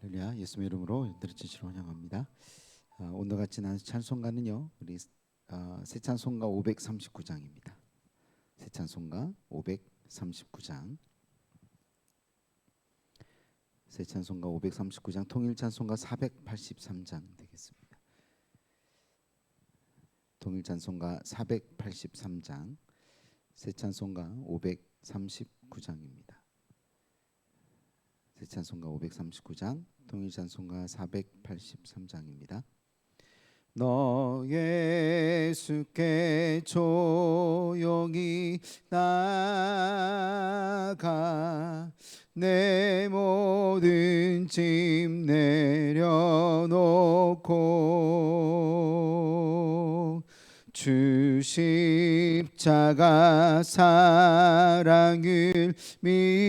할렐루야. 예수의 이름으로 드리치시로 환영합니다. 오늘 같이 나눈 찬송가는요, 우리 새 찬송가 539장입니다. 새 찬송가 539장, 새 찬송가 539장, 통일 찬송가 483장 되겠습니다. 통일 찬송가 483장, 새 찬송가 539장입니다. 새 찬송가 539장, 통일 찬송가 483장입니다. 너 예수께 조용히 나아가 내 모든 짐 내려놓고 주 십자가 사랑을 믿어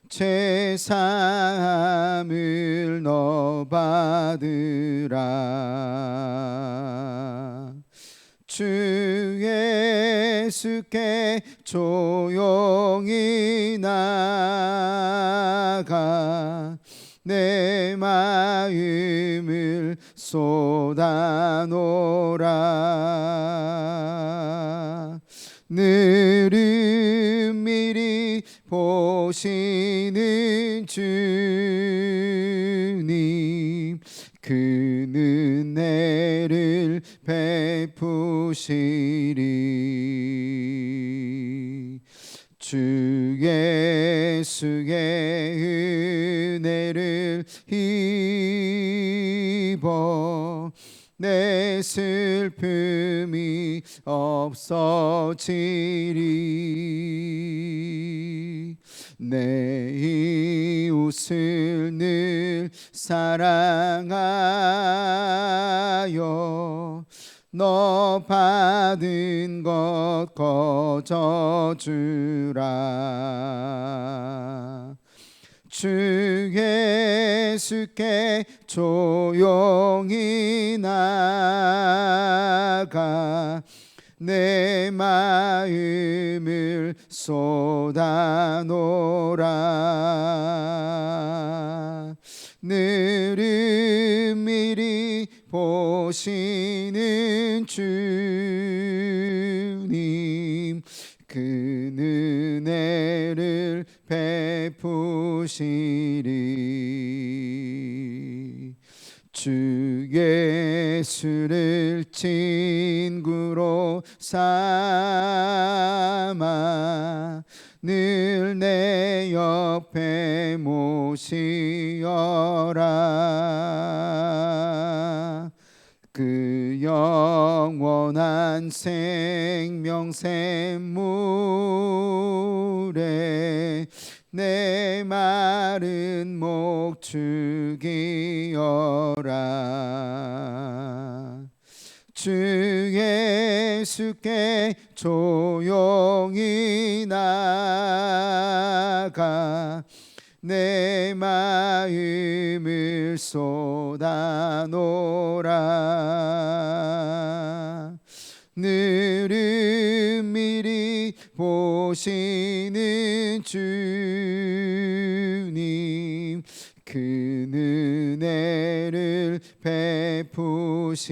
죄사함을 너 받으라. 주 예수께 조용히 나아가 내 마음을 쏟아놓으라. 늘 은밀히 보시는 주님, 그 은혜를 베푸시리. 주 예수의 은혜를 입어 내 슬픔이 없어지리. 내 이웃을 늘 사랑하여 너 받은 것 거저주라. 주 예수께 조용히 나아가 내 마음을 쏟아놓으라. 늘 은밀히 보시는 주님, 그 은혜를 베푸시리. 주 예수를 친구로 삼아 늘 내 옆에 모시어라. 그 영원한 생명 샘물에 내 마른 목 죽이어라. 주 예수께 조용히 나아가 내 마음을 쏟아놓으라. 늘 은밀히 보시는 주님, 그 은혜를 베푸시리.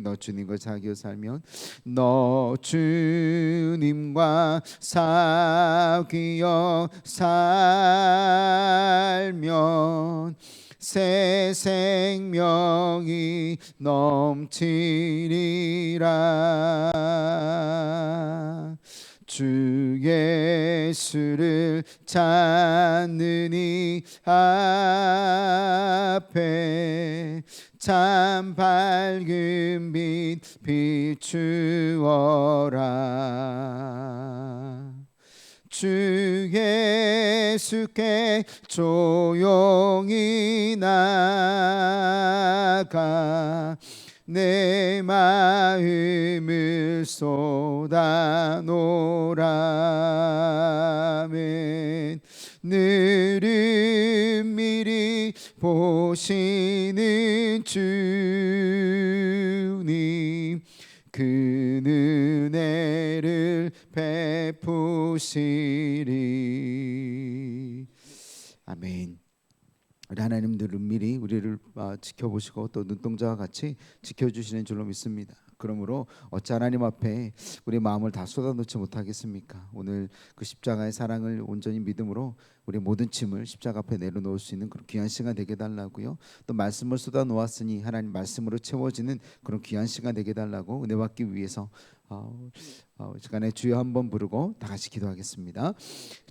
너 주님과 사귀어 살면, 너 주님과 사귀어 살면 새 생명이 넘치리라. 주 예수를 찾는 이 앞에 참 밝은 빛 비추어라. 주 예수께 조용히 나아가 내 마음을 쏟아놓으라. 늘 은밀히 보시는 주님, 그 은혜를 베푸시리. 아멘. 우리 하나님 늘 은밀히 우리를 지켜보시고 또 눈동자와 같이 지켜주시는 줄로 믿습니다. 그러므로 어찌 하나님 앞에 우리 마음을 다 쏟아놓지 못하겠습니까? 오늘 그 십자가의 사랑을 온전히 믿음으로 우리 모든 짐을 십자가 앞에 내려놓을 수 있는 그런 귀한 시간 되게 달라고요. 또 말씀을 쏟아놓았으니 하나님 말씀으로 채워지는 그런 귀한 시간 되게 달라고 은혜 받기 위해서 시간에 주여 한번 부르고 다 같이 기도하겠습니다.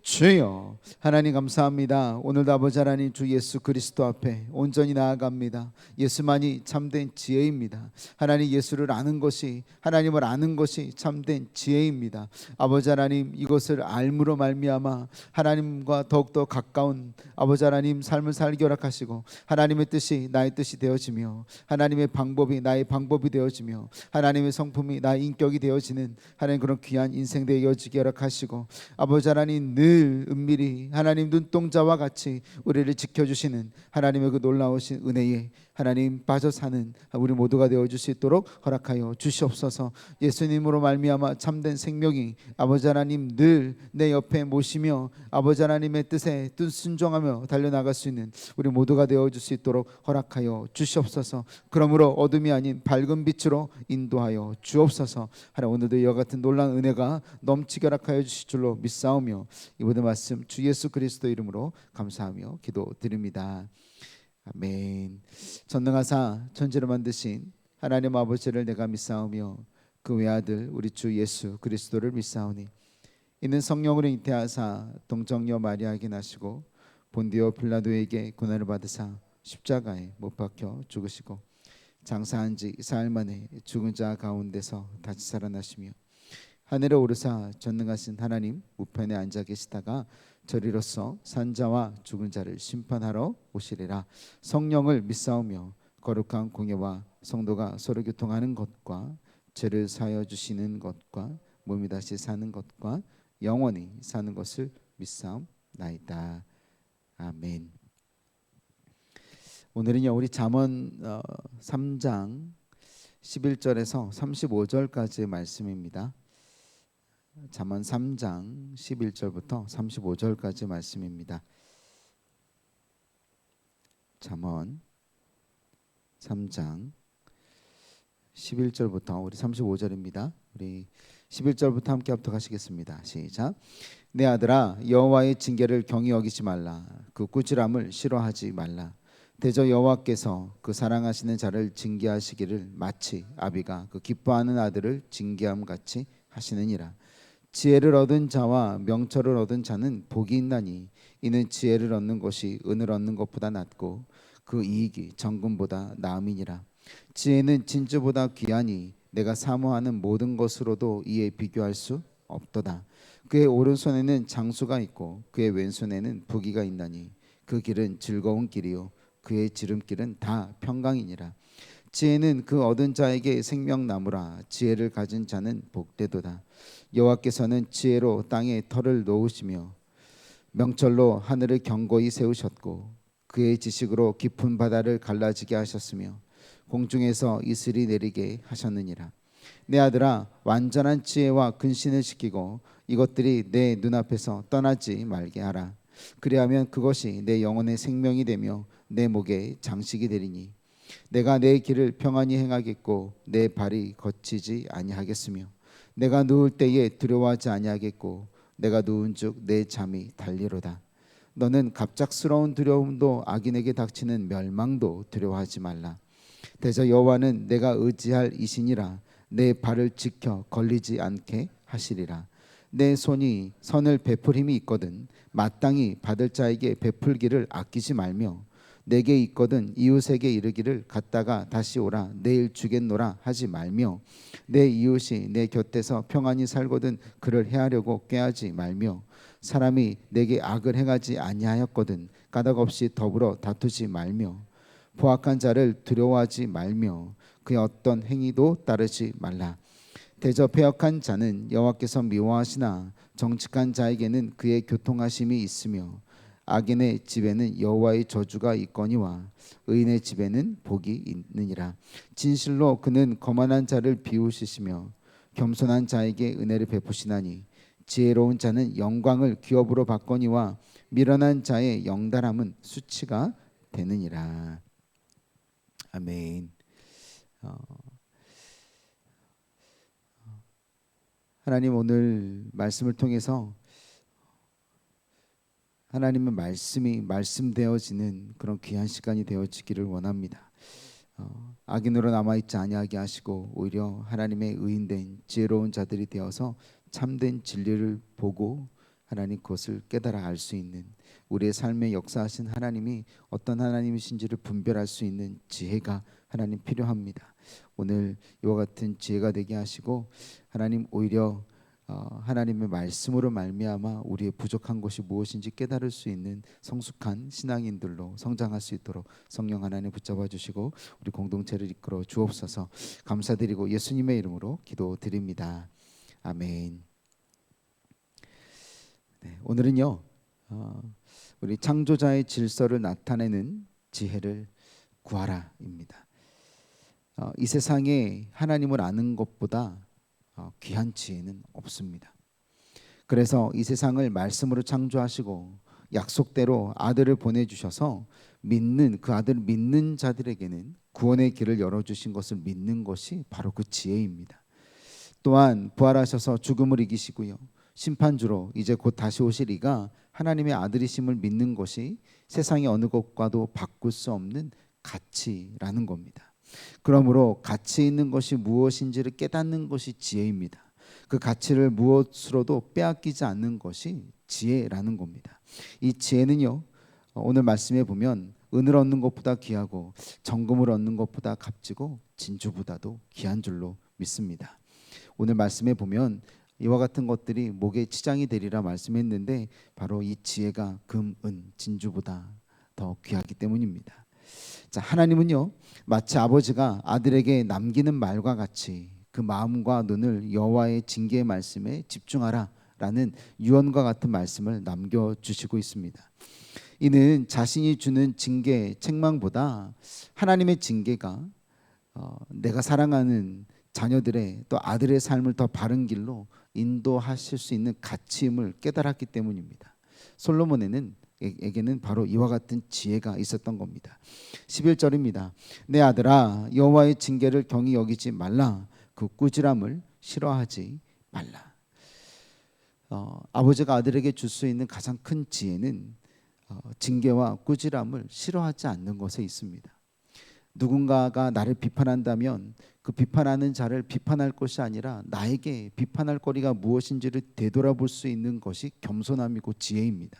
주여 하나님 감사합니다. 오늘도 아버지 하나님 주 예수 그리스도 앞에 온전히 나아갑니다. 예수만이 참된 지혜입니다. 하나님 예수를 아는 것이, 하나님을 아는 것이 참된 지혜입니다. 아버지 하나님 이것을 알므로 말미암아 하나님과 더욱더 가까운 아버지 하나님 삶을 살기 허락하시고 하나님의 뜻이 나의 뜻이 되어지며 하나님의 방법이 나의 방법이 되어지며 하나님의 성품이 나의 인격이 되어지는 하나님 그런 귀한 인생 되어지게 허락하시고 아버지 하나님 늘 은밀히 하나님 눈동자와 같이 우리를 지켜주시는 하나님의 그 놀라우신 은혜에 하나님 빠져 사는 우리 모두가 되어줄 수 있도록 허락하여 주시옵소서. 예수님으로 말미암아 참된 생명이 아버지 하나님 늘 내 옆에 모시며 아버지 하나님의 뜻에 순종하며 달려나갈 수 있는 우리 모두가 되어줄 수 있도록 허락하여 주시옵소서. 그러므로 어둠이 아닌 밝은 빛으로 인도하여 주옵소서. 하나님 오늘도 이와 같은 놀라운 은혜가 넘치게 허락하여 주실 줄로 믿사오며 이 모든 말씀 주 예수 그리스도 이름으로 감사하며 기도드립니다. 아멘. 전능하사 천지를 만드신 하나님 아버지를 내가 믿사오며 그 외아들 우리 주 예수 그리스도를 믿사오니 이는 성령으로 잉태하사 동정녀 마리아에게 나시고 본디오 빌라도에게 고난을 받으사 십자가에 못 박혀 죽으시고 장사한 지 사흘 만에 죽은 자 가운데서 다시 살아나시며 하늘에 오르사 전능하신 하나님 우편에 앉아 계시다가 저리로서 산자와 죽은 자를 심판하러 오시리라. 성령을 믿사오며 거룩한 공예와 성도가 서로 교통하는 것과 죄를 사하여 주시는 것과 몸이 다시 사는 것과 영원히 사는 것을 믿사옵나이다. 아멘. 오늘은요 우리 잠언 3장 11절에서 35절까지의 말씀입니다. 잠언 3장 11절부터 35절까지 말씀입니다. 잠언 3장 11절부터 우리 35절입니다. 우리 11절부터 함께 합독하시겠습니다. 시작. 내 아들아 여호와의 징계를 경히 여기지 말라. 그 꾸지람을 싫어하지 말라. 대저 여호와께서 그 사랑하시는 자를 징계하시기를 마치 아비가 그 기뻐하는 아들을 징계함 같이 하시느니라. 지혜를 얻은 자와 명철을 얻은 자는 복이 있나니 이는 지혜를 얻는 것이 은을 얻는 것보다 낫고 그 이익이 정금보다 나음이니라. 지혜는 진주보다 귀하니 내가 사모하는 모든 것으로도 이에 비교할 수 없도다. 그의 오른손에는 장수가 있고 그의 왼손에는 부귀가 있나니 그 길은 즐거운 길이요 그의 지름길은 다 평강이니라. 지혜는 그 얻은 자에게 생명나무라. 지혜를 가진 자는 복되도다. 여호와께서는 지혜로 땅에 터를 놓으시며 명철로 하늘을 견고히 세우셨고 그의 지식으로 깊은 바다를 갈라지게 하셨으며 공중에서 이슬이 내리게 하셨느니라. 내 아들아 완전한 지혜와 근신을 지키고 이것들이 내 눈앞에서 떠나지 말게 하라. 그리하면 그것이 내 영혼의 생명이 되며 내 목에 장식이 되리니 내가 내 길을 평안히 행하겠고 내 발이 거치지 아니하겠으며 내가 누울 때에 두려워하지 아니하겠고 내가 누운즉 내 잠이 달리로다. 너는 갑작스러운 두려움도 악인에게 닥치는 멸망도 두려워하지 말라. 대저 여호와는 내가 의지할 이신이라. 내 발을 지켜 걸리지 않게 하시리라. 내 손이 선을 베풀 힘이 있거든 마땅히 받을 자에게 베풀기를 아끼지 말며 내게 있거든 이웃에게 이르기를 갔다가 다시 오라 내일 주겠노라 하지 말며 내 이웃이 내 곁에서 평안히 살거든 그를 해하려고 꾀하지 말며 사람이 내게 악을 행하지 아니하였거든 까닭 없이 더불어 다투지 말며 포악한 자를 두려워하지 말며 그의 어떤 행위도 따르지 말라. 대저 패역한 자는 여호와께서 미워하시나 정직한 자에게는 그의 교통하심이 있으며 악인의 집에는 여호와의 저주가 있거니와 의인의 집에는 복이 있느니라. 진실로 그는 거만한 자를 비우시시며 겸손한 자에게 은혜를 베푸시나니 지혜로운 자는 영광을 기업으로 받거니와 미련한 자의 영달함은 수치가 되느니라. 아멘. 하나님, 오늘 말씀을 통해서 하나님의 말씀이 말씀되어지는 그런 귀한 시간이 되어지기를 원합니다. 악인으로 남아있지 아니하게 하시고 오히려 하나님의 의인된 지혜로운 자들이 되어서 참된 진리를 보고 하나님 그것을 깨달아 알 수 있는, 우리의 삶에 역사하신 하나님이 어떤 하나님이신지를 분별할 수 있는 지혜가 하나님 필요합니다. 오늘 이와 같은 지혜가 되게 하시고 하나님 오히려 하나님의 말씀으로 말미암아 우리의 부족한 것이 무엇인지 깨달을 수 있는 성숙한 신앙인들로 성장할 수 있도록 성령 하나님 붙잡아 주시고 우리 공동체를 이끌어 주옵소서. 감사드리고 예수님의 이름으로 기도드립니다. 아멘. 네, 오늘은요 우리 창조자의 질서를 나타내는 지혜를 구하라입니다. 이 세상에 하나님을 아는 것보다 귀한 지혜는 없습니다. 그래서 이 세상을 말씀으로 창조하시고 약속대로 아들을 보내주셔서 믿는 그 아들을 믿는 자들에게는 구원의 길을 열어주신 것을 믿는 것이 바로 그 지혜입니다. 또한 부활하셔서 죽음을 이기시고요 심판주로 이제 곧 다시 오실 이가 하나님의 아들이심을 믿는 것이 세상의 어느 것과도 바꿀 수 없는 가치라는 겁니다. 그러므로 가치 있는 것이 무엇인지를 깨닫는 것이 지혜입니다. 그 가치를 무엇으로도 빼앗기지 않는 것이 지혜라는 겁니다. 이 지혜는요 오늘 말씀에 보면 은을 얻는 것보다 귀하고 정금을 얻는 것보다 값지고 진주보다도 귀한 줄로 믿습니다. 오늘 말씀에 보면 이와 같은 것들이 목에 치장이 되리라 말씀했는데 바로 이 지혜가 금, 은, 진주보다 더 귀하기 때문입니다. 자, 하나님은요 마치 아버지가 아들에게 남기는 말과 같이 그 마음과 눈을 여호와의 징계의 말씀에 집중하라라는 유언과 같은 말씀을 남겨주시고 있습니다. 이는 자신이 주는 징계, 책망보다 하나님의 징계가 내가 사랑하는 자녀들의 또 아들의 삶을 더 바른 길로 인도하실 수 있는 가치임을 깨달았기 때문입니다. 솔로몬에게는 바로 이와 같은 지혜가 있었던 겁니다. 11절입니다. 내 아들아 여호와의 징계를 경히 여기지 말라. 그 꾸지람을 싫어하지 말라. 아버지가 아들에게 줄 수 있는 가장 큰 지혜는 징계와 꾸지람을 싫어하지 않는 것에 있습니다. 누군가가 나를 비판한다면 그 비판하는 자를 비판할 것이 아니라 나에게 비판할 거리가 무엇인지를 되돌아볼 수 있는 것이 겸손함이고 지혜입니다.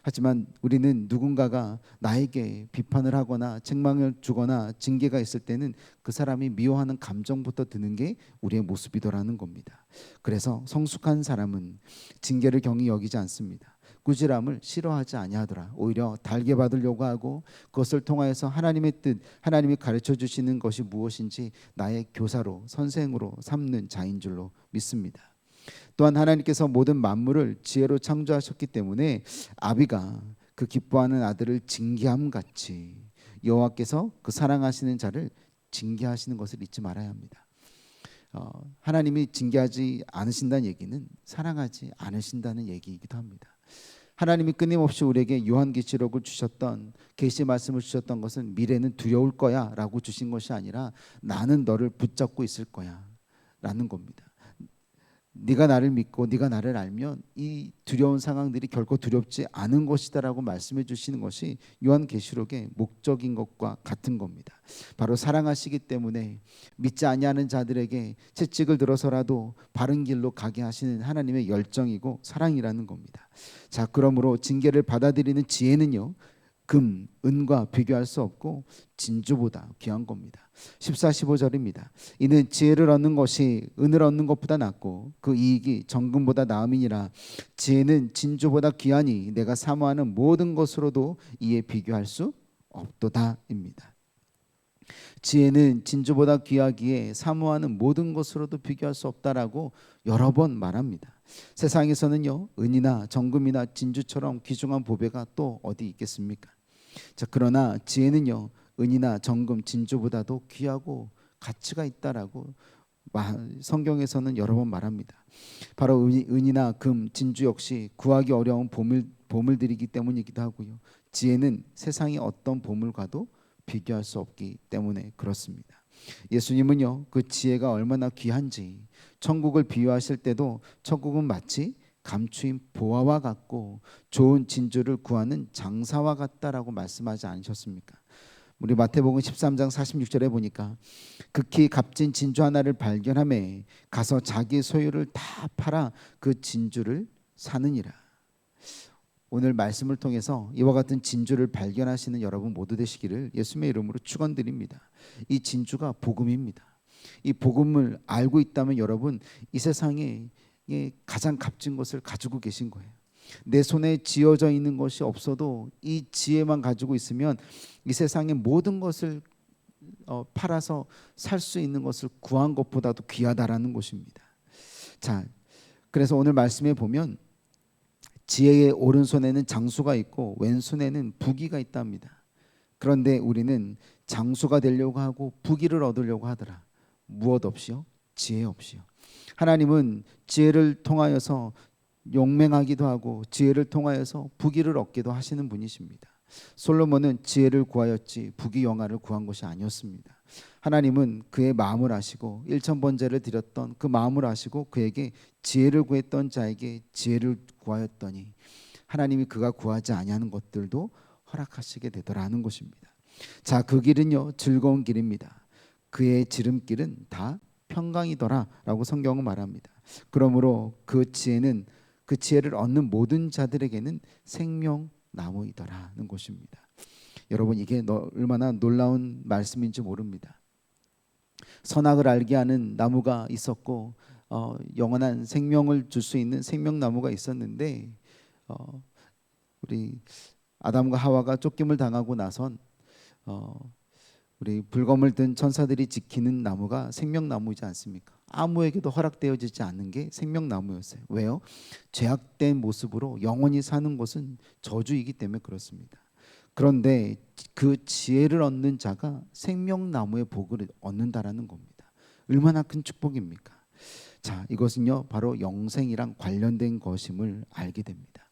하지만 우리는 누군가가 나에게 비판을 하거나 책망을 주거나 징계가 있을 때는 그 사람이 미워하는 감정부터 드는 게 우리의 모습이더라는 겁니다. 그래서 성숙한 사람은 징계를 경히 여기지 않습니다. 꾸지람을 싫어하지 아니하더라. 오히려 달게 받으려고 하고 그것을 통하여서 하나님의 뜻, 하나님이 가르쳐 주시는 것이 무엇인지 나의 교사로 선생으로 삼는 자인 줄로 믿습니다. 또한 하나님께서 모든 만물을 지혜로 창조하셨기 때문에 아비가 그 기뻐하는 아들을 징계함 같이 여호와께서 그 사랑하시는 자를 징계하시는 것을 잊지 말아야 합니다. 하나님이 징계하지 않으신다는 얘기는 사랑하지 않으신다는 얘기이기도 합니다. 하나님이 끊임없이 우리에게 요한계시록을 주셨던 계시 말씀을 주셨던 것은 미래는 두려울 거야 라고 주신 것이 아니라 나는 너를 붙잡고 있을 거야 라는 겁니다. 네가 나를 믿고 네가 나를 알면 이 두려운 상황들이 결코 두렵지 않은 것이다라고 말씀해 주시는 것이 요한계시록의 목적인 것과 같은 겁니다. 바로 사랑하시기 때문에 믿지 아니하는 자들에게 채찍을 들어서라도 바른 길로 가게 하시는 하나님의 열정이고 사랑이라는 겁니다. 자, 그러므로 징계를 받아들이는 지혜는요 금, 은과 비교할 수 없고 진주보다 귀한 겁니다. 14, 15절입니다. 이는 지혜를 얻는 것이 은을 얻는 것보다 낫고 그 이익이 정금보다 나음이니라. 지혜는 진주보다 귀하니 내가 사모하는 모든 것으로도 이에 비교할 수 없도다입니다. 지혜는 진주보다 귀하기에 사모하는 모든 것으로도 비교할 수 없다라고 여러 번 말합니다. 세상에서는요, 은이나 정금이나 진주처럼 귀중한 보배가 또 어디 있겠습니까? 자, 그러나 지혜는요, 은이나 정금, 진주보다도 귀하고 가치가 있다라고 성경에서는 여러 번 말합니다. 바로 은이나 금, 진주 역시 구하기 어려운 보물들이기 때문이기도 하고요. 지혜는 세상의 어떤 보물과도 비교할 수 없기 때문에 그렇습니다. 예수님은요, 그 지혜가 얼마나 귀한지 천국을 비유하실 때도 천국은 마치 감추인 보화와 같고 좋은 진주를 구하는 장사와 같다라고 말씀하지 않으셨습니까? 우리 마태복음 13장 46절에 보니까 극히 값진 진주 하나를 발견하매 가서 자기 소유를 다 팔아 그 진주를 사느니라. 오늘 말씀을 통해서 이와 같은 진주를 발견하시는 여러분 모두 되시기를 예수님의 이름으로 축원드립니다. 이 진주가 복음입니다. 이 복음을 알고 있다면 여러분 이 세상에 가장 값진 것을 가지고 계신 거예요. 내 손에 쥐어져 있는 것이 없어도 이 지혜만 가지고 있으면 이 세상의 모든 것을 팔아서 살 수 있는 것을 구한 것보다도 귀하다라는 것입니다. 자, 그래서 오늘 말씀에 보면 지혜의 오른손에는 장수가 있고 왼손에는 부귀가 있답니다. 그런데 우리는 장수가 되려고 하고 부귀를 얻으려고 하더라. 무엇 없이요? 지혜 없이요. 하나님은 지혜를 통하여서 용맹하기도 하고 지혜를 통하여서 부귀를 얻기도 하시는 분이십니다. 솔로몬은 지혜를 구하였지 부귀 영화를 구한 것이 아니었습니다. 하나님은 그의 마음을 아시고 일천번제를 드렸던 그 마음을 아시고 그에게 지혜를 구했던 자에게 지혜를 구하였더니 하나님이 그가 구하지 아니하는 것들도 허락하시게 되더라는 것입니다. 자, 그 길은요 즐거운 길입니다. 그의 지름길은 다 평강이더라라고 성경은 말합니다. 그러므로 그 지혜를 얻는 모든 자들에게는 생명나무이더라는 것입니다. 여러분 이게 얼마나 놀라운 말씀인지 모릅니다. 선악을 알게 하는 나무가 있었고 영원한 생명을 줄 수 있는 생명나무가 있었는데 우리 아담과 하와가 쫓김을 당하고 나선 우리 불검을 든 천사들이 지키는 나무가 생명나무이지 않습니까? 아무에게도 허락되어지지 않는 게 생명나무였어요. 왜요? 죄악된 모습으로 영원히 사는 것은 저주이기 때문에 그렇습니다. 그런데 그 지혜를 얻는 자가 생명나무의 복을 얻는다라는 겁니다. 얼마나 큰 축복입니까? 자, 이것은요 바로 영생이랑 관련된 것임을 알게 됩니다.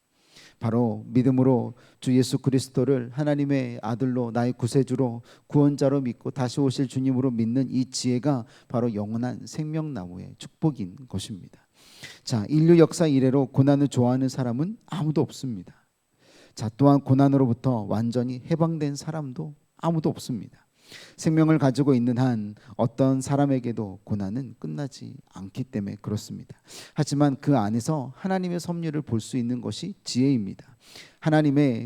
바로 믿음으로 주 예수 그리스도를 하나님의 아들로 나의 구세주로 구원자로 믿고 다시 오실 주님으로 믿는 이 지혜가 바로 영원한 생명나무의 축복인 것입니다. 자, 인류 역사 이래로 고난을 좋아하는 사람은 아무도 없습니다. 자, 또한 고난으로부터 완전히 해방된 사람도 아무도 없습니다. 생명을 가지고 있는 한 어떤 사람에게도 고난은 끝나지 않기 때문에 그렇습니다. 하지만 그 안에서 하나님의 섭리를 볼 수 있는 것이 지혜입니다.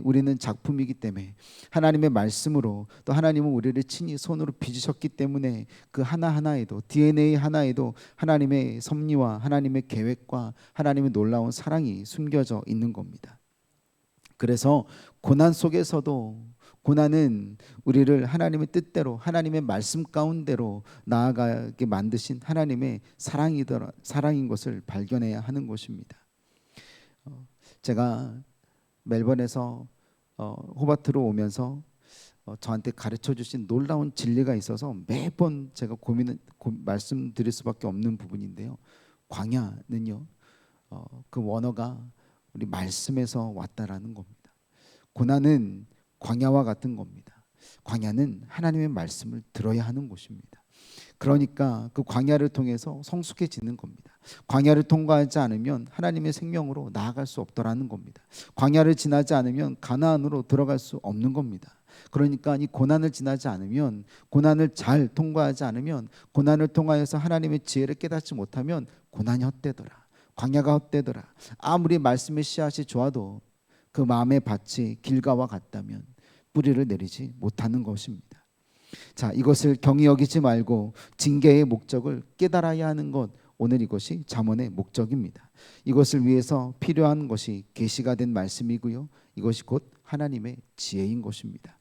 우리는 작품이기 때문에 하나님의 말씀으로 또 하나님은 우리를 친히 손으로 빚으셨기 때문에 그 하나하나에도 DNA 하나에도 하나님의 섭리와 하나님의 계획과 하나님의 놀라운 사랑이 숨겨져 있는 겁니다. 그래서 고난 속에서도 고난은 우리를 하나님의 뜻대로 하나님의 말씀 가운데로 나아가게 만드신 하나님의 사랑인 것을 발견해야 하는 것입니다. 제가 멜번에서 호바트로 오면서 저한테 가르쳐 주신 놀라운 진리가 있어서 매번 제가 말씀드릴 수밖에 없는 부분인데요. 광야는요 그 원어가 우리 말씀에서 왔다라는 겁니다. 고난은 광야와 같은 겁니다. 광야는 하나님의 말씀을 들어야 하는 곳입니다. 그러니까 그 광야를 통해서 성숙해지는 겁니다. 광야를 통과하지 않으면 하나님의 생명으로 나아갈 수 없더라는 겁니다. 광야를 지나지 않으면 가나안으로 들어갈 수 없는 겁니다. 그러니까 이 고난을 지나지 않으면, 고난을 잘 통과하지 않으면, 고난을 통하여서 하나님의 지혜를 깨닫지 못하면 고난이 헛되더라, 광야가 헛되더라. 아무리 말씀의 씨앗이 좋아도 그 마음의 밭이 길가와 같다면 뿌리를 내리지 못하는 것입니다. 자, 이것을 경히 여기지 말고 징계의 목적을 깨달아야 하는 것, 오늘 이것이 잠언의 목적입니다. 이것을 위해서 필요한 것이 계시가 된 말씀이고요, 이것이 곧 하나님의 지혜인 것입니다.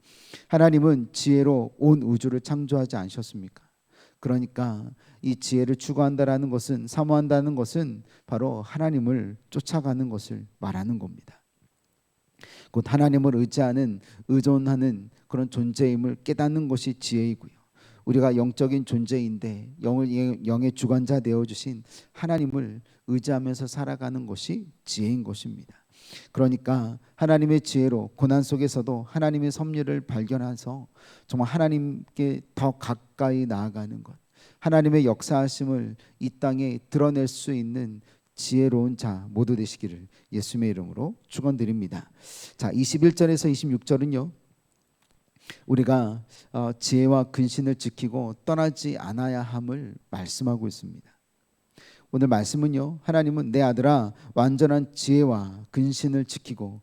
하나님은 지혜로 온 우주를 창조하지 않으셨습니까? 그러니까 이 지혜를 추구한다라는 것은, 사모한다는 것은 바로 하나님을 쫓아가는 것을 말하는 겁니다. 곧 하나님을 의지하는, 의존하는 그런 존재임을 깨닫는 것이 지혜이고요. 우리가 영적인 존재인데 영의 주관자 되어 주신 하나님을 의지하면서 살아가는 것이 지혜인 것입니다. 그러니까 하나님의 지혜로 고난 속에서도 하나님의 섭리를 발견해서 정말 하나님께 더 가까이 나아가는 것, 하나님의 역사하심을 이 땅에 드러낼 수 있는 지혜로운 자 모두 되시기를 예수님의 이름으로 축원드립니다. 자, 21절에서 26절은요. 우리가 지혜와 근신을 지키고 떠나지 않아야 함을 말씀하고 있습니다. 오늘 말씀은요, 하나님은 내 아들아 완전한 지혜와 근신을 지키고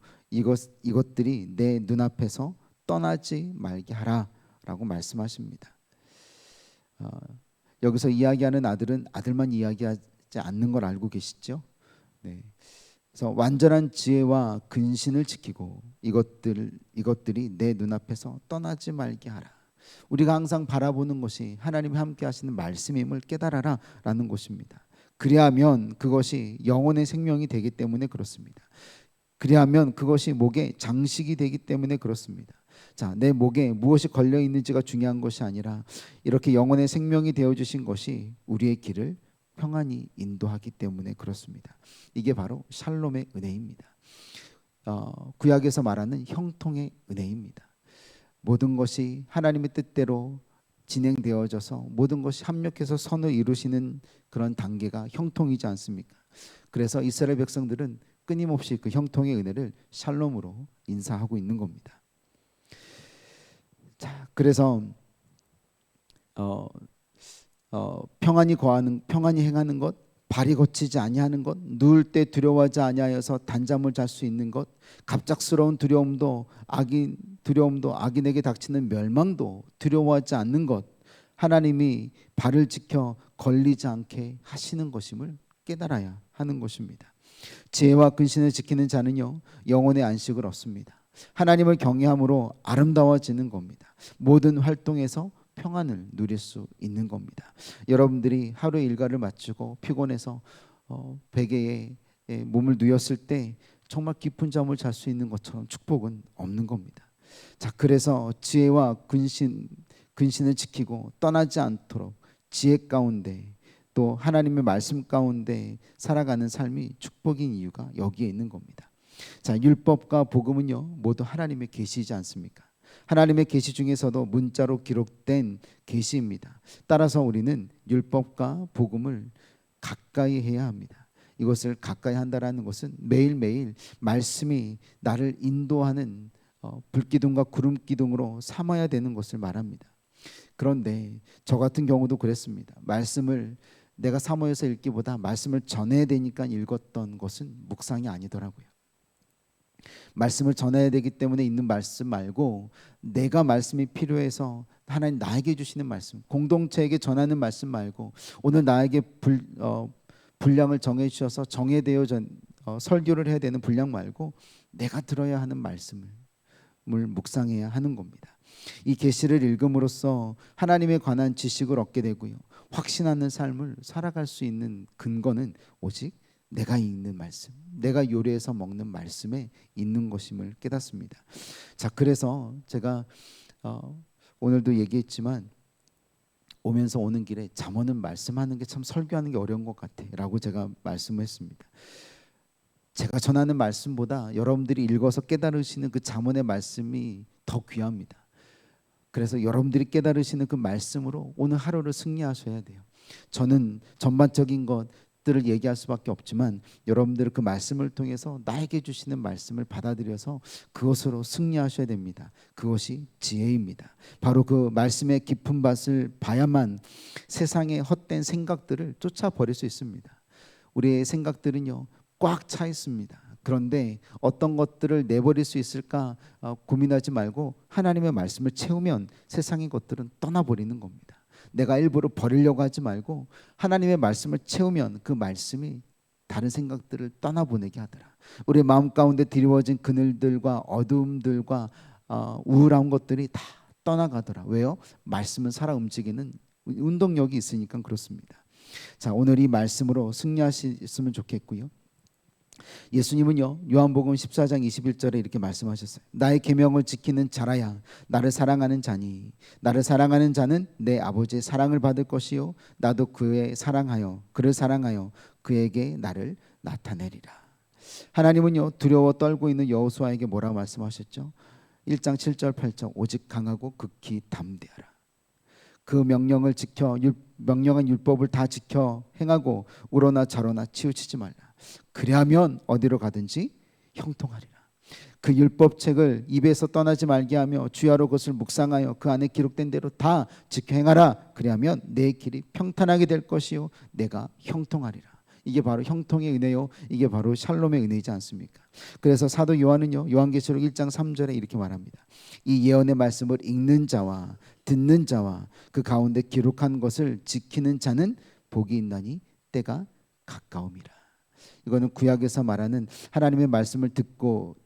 이것들이 내 눈앞에서 떠나지 말게 하라 라고 말씀하십니다. 여기서 이야기하는 아들은 아들만 이야기하지 않는 걸 알고 계시죠? 네. 그래서 완전한 지혜와 근신을 지키고 이것들이 내 눈앞에서 떠나지 말게 하라. 우리가 항상 바라보는 것이 하나님이 함께 하시는 말씀임을 깨달아라 라는 것입니다. 그리하면 그것이 영혼의 생명이 되기 때문에 그렇습니다. 그리하면 그것이 목에 장식이 되기 때문에 그렇습니다. 자, 내 목에 무엇이 걸려 있는지가 중요한 것이 아니라 이렇게 영혼의 생명이 되어 주신 것이 우리의 길을 평안히 인도하기 때문에 그렇습니다. 이게 바로 샬롬의 은혜입니다. 구약에서 말하는 형통의 은혜입니다. 모든 것이 하나님의 뜻대로 진행되어져서 모든 것이 합력해서 선을 이루시는 그런 단계가 형통이지 않습니까? 그래서 이스라엘 백성들은 끊임없이 그 형통의 은혜를 샬롬으로 인사하고 있는 겁니다. 자, 그래서 평안히 행하는 것, 발이 거치지 아니하는 것, 누울 때 두려워하지 아니하여서 단잠을 잘 수 있는 것, 갑작스러운 두려움도 악인에게 닥치는 멸망도 두려워하지 않는 것, 하나님이 발을 지켜 걸리지 않게 하시는 것임을 깨달아야 하는 것입니다. 지혜와 근신을 지키는 자는요, 영혼의 안식을 얻습니다. 하나님을 경외함으로 아름다워지는 겁니다. 모든 활동에서 평안을 누릴 수 있는 겁니다. 여러분들이 하루 일과를 마치고 피곤해서 베개에 몸을 누웠을 때 정말 깊은 잠을 잘 수 있는 것처럼 축복은 없는 겁니다. 자, 그래서 지혜와 근신을 지키고 떠나지 않도록 지혜 가운데 또 하나님의 말씀 가운데 살아가는 삶이 축복인 이유가 여기에 있는 겁니다. 자, 율법과 복음은요 모두 하나님의 계시이지 않습니까? 하나님의 계시 중에서도 문자로 기록된 계시입니다. 따라서 우리는 율법과 복음을 가까이 해야 합니다. 이것을 가까이 한다라는 것은 매일매일 말씀이 나를 인도하는 불기둥과 구름기둥으로 삼아야 되는 것을 말합니다. 그런데 저 같은 경우도 그랬습니다. 말씀을 내가 사모해서 읽기보다 말씀을 전해야 되니까 읽었던 것은 묵상이 아니더라고요. 말씀을 전해야 되기 때문에 있는 말씀 말고 내가 말씀이 필요해서 하나님 나에게 주시는 말씀, 공동체에게 전하는 말씀 말고 오늘 나에게 분량을 정해 주셔서 정해되어 설교를 해야 되는 분량 말고 내가 들어야 하는 말씀을 묵상해야 하는 겁니다. 이 계시를 읽음으로써 하나님에 관한 지식을 얻게 되고요. 확신하는 삶을 살아갈 수 있는 근거는 오직 내가 읽는 말씀, 내가 요리해서 먹는 말씀에 있는 것임을 깨닫습니다. 자, 그래서 제가 오늘도 얘기했지만 오면서 오는 길에 잠언은 말씀하는 게 참 설교하는 게 어려운 것 같아라고 제가 말씀했습니다. 제가 전하는 말씀보다 여러분들이 읽어서 깨달으시는 그 잠언의 말씀이 더 귀합니다. 그래서 여러분들이 깨달으시는 그 말씀으로 오늘 하루를 승리하셔야 돼요. 저는 전반적인 것들을 얘기할 수밖에 없지만 여러분들 그 말씀을 통해서 나에게 주시는 말씀을 받아들여서 그것으로 승리하셔야 됩니다. 그것이 지혜입니다. 바로 그 말씀의 깊은 밭을 봐야만 세상의 헛된 생각들을 쫓아버릴 수 있습니다. 우리의 생각들은요 꽉 차 있습니다. 그런데 어떤 것들을 내버릴 수 있을까 고민하지 말고 하나님의 말씀을 채우면 세상의 것들은 떠나버리는 겁니다. 내가 일부러 버리려고 하지 말고 하나님의 말씀을 채우면 그 말씀이 다른 생각들을 떠나보내게 하더라. 우리 마음 가운데 드리워진 그늘들과 어두움들과 우울한 것들이 다 떠나가더라. 왜요? 말씀은 살아 움직이는 운동력이 있으니까 그렇습니다. 자, 오늘 이 말씀으로 승리하셨으면 좋겠고요. 예수님은요, 요한복음 14장 21절에 이렇게 말씀하셨어요. 나의 계명을 지키는 자라야 나를 사랑하는 자니 나를 사랑하는 자는 내 아버지의 사랑을 받을 것이요 나도 그를 사랑하여 그에게 나를 나타내리라. 하나님은요, 두려워 떨고 있는 여호수아에게 뭐라고 말씀하셨죠? 1장 7절 8절 오직 강하고 극히 담대하라. 그 명령을 지켜 명령한 율법을 다 지켜 행하고 우러나 좌로나 치우치지 말라. 그리하면 어디로 가든지 형통하리라. 그 율법책을 입에서 떠나지 말게 하며 주야로 그것을 묵상하여 그 안에 기록된 대로 다 지켜 행하라. 그리하면 내 길이 평탄하게 될 것이요 내가 형통하리라. 이게 바로 형통의 은혜요, 이게 바로 샬롬의 은혜이지 않습니까? 그래서 사도 요한은요, 요한계시록 1장 3절에 이렇게 말합니다. 이 예언의 말씀을 읽는 자와 듣는 자와 그 가운데 기록한 것을 지키는 자는 복이 있나니 때가 가까움이라. 이거는 구약에서 말하는 하나님의 말씀을 듣고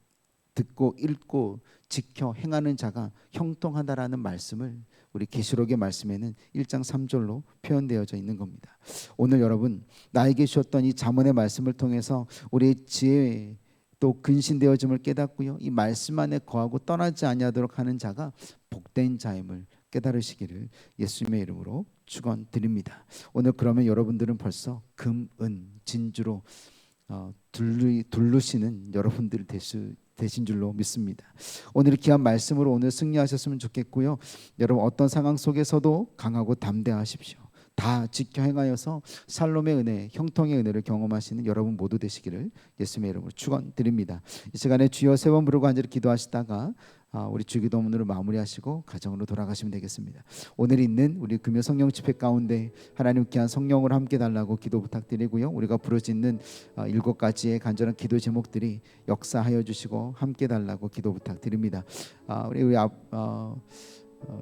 읽고 지켜 행하는 자가 형통하다라는 말씀을 우리 계시록의 말씀에는 1장 3절로 표현되어져 있는 겁니다. 오늘 여러분, 나에게 주셨던 이 잠언의 말씀을 통해서 우리의 지혜 또 근신되어짐을 깨닫고요, 이 말씀 안에 거하고 떠나지 아니하도록 하는 자가 복된 자임을 깨달으시기를 예수님의 이름으로 축원드립니다. 오늘 그러면 여러분들은 벌써 금, 은, 진주로 둘르시는 여러분들 되신 줄로 믿습니다. 오늘 귀한 말씀으로 오늘 승리하셨으면 좋겠고요. 여러분 어떤 상황 속에서도 강하고 담대하십시오. 다 지켜 행하여서 샬롬의 은혜, 형통의 은혜를 경험하시는 여러분 모두 되시기를 예수님의 이름으로 축원드립니다. 이 시간에 주여 세 번 부르고 간절히 기도하시다가 우리 주기도문으로 마무리하시고 가정으로 돌아가시면 되겠습니다. 오늘 있는 우리 금요 성령 집회 가운데 하나님 귀한 성령을 함께 달라고 기도 부탁드리고요. 우리가 부르짖는 7가지의 간절한 기도 제목들이 역사하여 주시고 함께 달라고 기도 부탁드립니다. 우리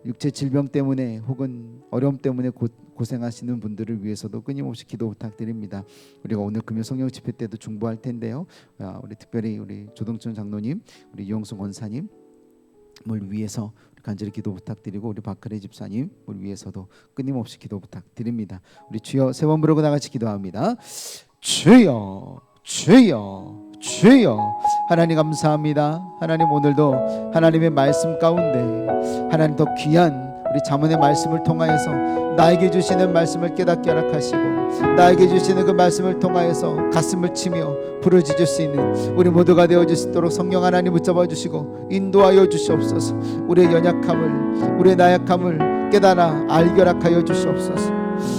육체 질병 때문에 혹은 어려움 때문에 고생하시는 분들을 위해서도 끊임없이 기도 부탁드립니다. 우리가 오늘 금요 성령 집회 때도 중보할 텐데요. 우리 특별히 우리 조동천 장로님, 우리 이용수 권사님 을 위해서 간절히 기도 부탁드리고 우리 박근혜 집사님 을 위해서도 끊임없이 기도 부탁드립니다. 우리 주여 세 번 부르고 다 같이 기도합니다. 주여, 주여, 주여. 하나님 감사합니다. 하나님 오늘도 하나님의 말씀 가운데 하나님 더 귀한 우리 잠언의 말씀을 통하여서 나에게 주시는 말씀을 깨닫게 허락하시고 나에게 주시는 그 말씀을 통하여서 가슴을 치며 부르짖을 수 있는 우리 모두가 되어줄 수 있도록 성령 하나님 붙잡아 주시고 인도하여 주시옵소서. 우리의 연약함을 우리의 나약함을 깨달아 알게 허락하여 주시옵소서.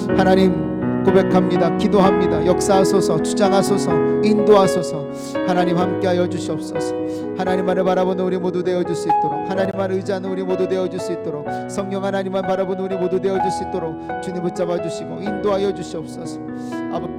하나님 고백합니다. 기도합니다. 역사하소서, 주장하소서, 인도하소서. 하나님 함께하여 주시옵소서. 하나님만을 바라보는 우리 모두 되어줄 수 있도록, 하나님만을 의지하는 우리 모두 되어줄 수 있도록, 성령 하나님만 바라보는 우리 모두 되어줄 수 있도록 주님 붙잡아 주시고 인도하여 주시옵소서. 아버지